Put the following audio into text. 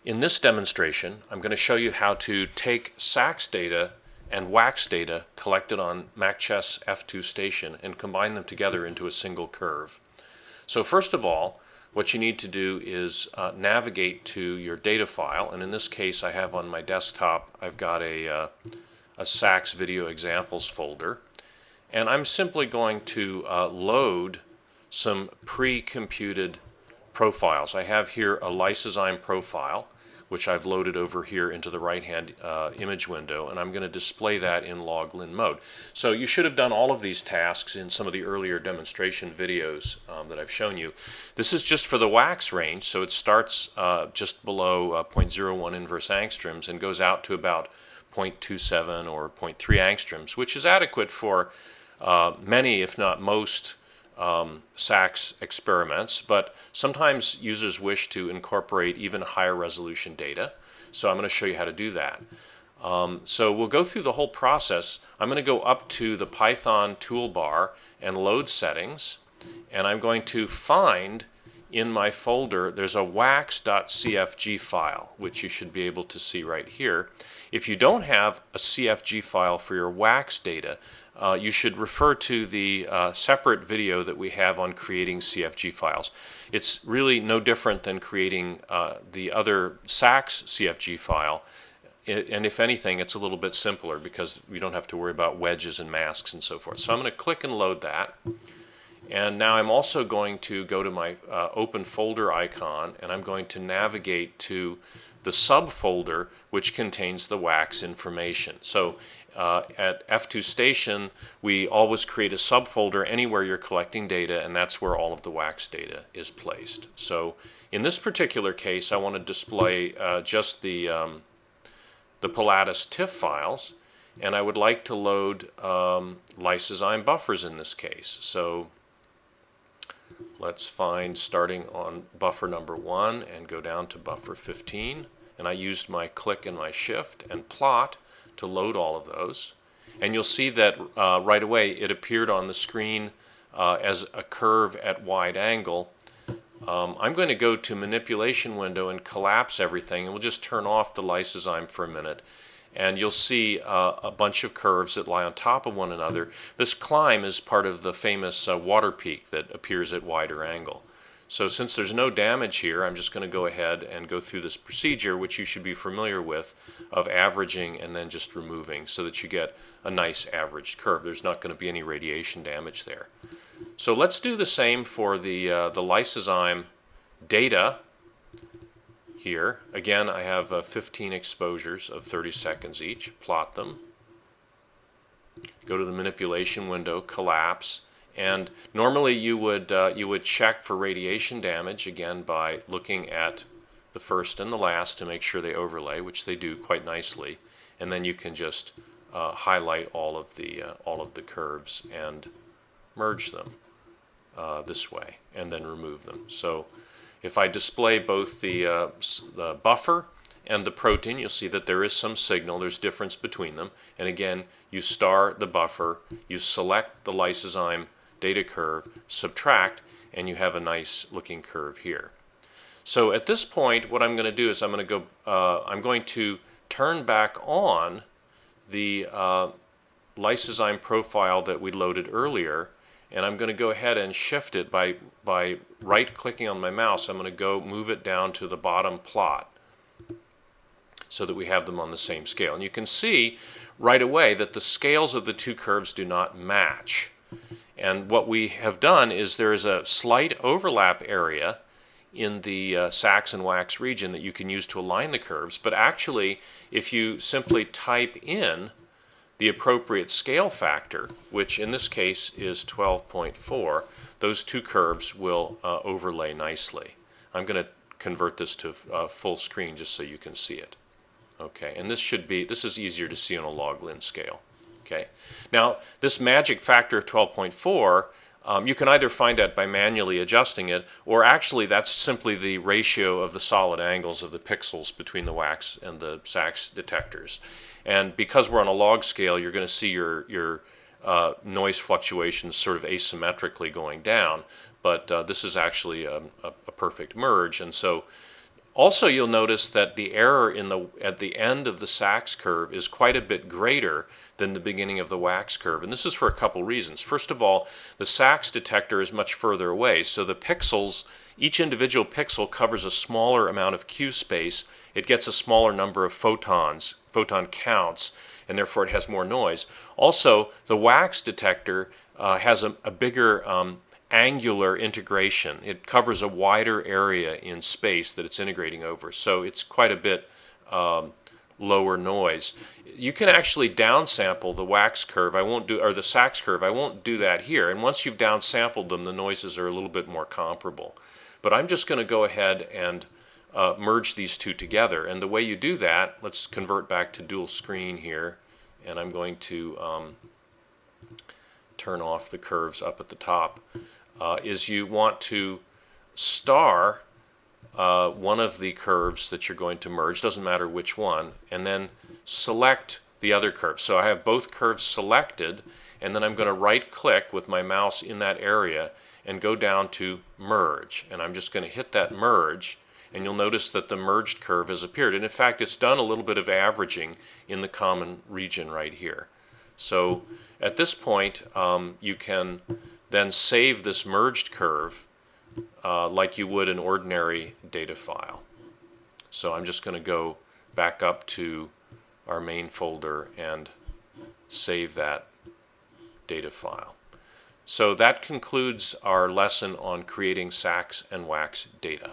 In this demonstration, I'm going to show you how to take SAXS data and WAXS data collected on MACCHESS F2 station and combine them together into a single curve. So first of all, what you need to do is navigate to your data file, and in this case I have on my desktop, I've got a SAXS video examples folder, and I'm simply going to load some pre-computed profiles. I have here a lysozyme profile, which I've loaded over here into the right-hand image window, and I'm going to display that in log-lin mode. So you should have done all of these tasks in some of the earlier demonstration videos that I've shown you. This is just for the WAXS range, so it starts just below 0.01 inverse angstroms and goes out to about 0.27 or 0.3 angstroms, which is adequate for many, if not most, SAXS experiments, but sometimes users wish to incorporate even higher resolution data. So I'm going to show you how to do that. So we'll go through the whole process. I'm going to go up to the Python toolbar and load settings, and I'm going to find in my folder, there's a wax.cfg file, which you should be able to see right here. If you don't have a CFG file for your WAXS data, you should refer to the separate video that we have on creating CFG files. It's really no different than creating the other SAXS CFG file, and if anything, it's a little bit simpler because we don't have to worry about wedges and masks and so forth. So I'm going to click and load that. And now I'm also going to go to my open folder icon, and I'm going to navigate to the subfolder which contains the WAXS information. So at F2 station, we always create a subfolder anywhere you're collecting data, and that's where all of the WAXS data is placed. So in this particular case, I want to display just the Pilatus TIFF files, and I would like to load lysozyme buffers in this case. So let's find starting on buffer number 1 and go down to buffer 15. And I used my click and my shift and plot to load all of those. And you'll see that right away it appeared on the screen as a curve at wide angle. I'm going to go to manipulation window and collapse everything, and we'll just turn off the lysozyme for a minute. And you'll see a bunch of curves that lie on top of one another. This climb is part of the famous water peak that appears at wider angle. So since there's no damage here, I'm just going to go ahead and go through this procedure, which you should be familiar with, of averaging and then just removing so that you get a nice averaged curve. There's not going to be any radiation damage there. So let's do the same for the lysozyme data. Here, again, I have 15 exposures of 30 seconds each. Plot them. Go to the manipulation window, collapse, and normally you would check for radiation damage again by looking at the first and the last to make sure they overlay, which they do quite nicely, and then you can just highlight all of the curves and merge them this way, and then remove them. So if I display both the buffer and the protein, you'll see that there is some signal. There's difference between them. And again, you star the buffer, you select the lysozyme data curve, subtract, and you have a nice looking curve here. So at this point, what I'm going to do is I'm going to turn back on the lysozyme profile that we loaded earlier, and I'm going to go ahead and shift it by right-clicking on my mouse. I'm going to go move it down to the bottom plot so that we have them on the same scale. And you can see right away that the scales of the two curves do not match. And what we have done is there is a slight overlap area in the SAXS and WAXS region that you can use to align the curves. But actually, if you simply type in the appropriate scale factor, which in this case is 12.4, those two curves will overlay nicely. I'm going to convert this to full screen just so you can see it. Okay, and this is easier to see on a log-lin scale. Okay, now this magic factor of 12.4, you can either find that by manually adjusting it, or actually that's simply the ratio of the solid angles of the pixels between the WAXS and the SAXS detectors. And because we're on a log scale, you're going to see your noise fluctuations sort of asymmetrically going down, but this is actually a perfect merge. And so Also, you'll notice that the error at the end of the SAXS curve is quite a bit greater than the beginning of the WAXS curve. And this is for a couple reasons. First of all, the SAXS detector is much further away, so the pixels, each individual pixel covers a smaller amount of Q space. It gets a smaller number of photon counts, and therefore it has more noise. Also, the WAXS detector has a bigger angular integration. It covers a wider area in space that it's integrating over, so it's quite a bit lower noise. You can actually downsample the WAXS curve. Or the SAXS curve. I won't do that here. And once you've downsampled them, the noises are a little bit more comparable. But I'm just going to go ahead and merge these two together. And the way you do that, let's convert back to dual screen here, and I'm going to turn off the curves up at the top. Is you want to star one of the curves that you're going to merge, doesn't matter which one, and then select the other curve. So I have both curves selected, and then I'm going to right click with my mouse in that area and go down to merge, and I'm just going to hit that merge, and you'll notice that the merged curve has appeared. And in fact, it's done a little bit of averaging in the common region right here. So at this point, you can then save this merged curve like you would an ordinary data file. So I'm just going to go back up to our main folder and save that data file. So that concludes our lesson on creating SAXS and WAXS data.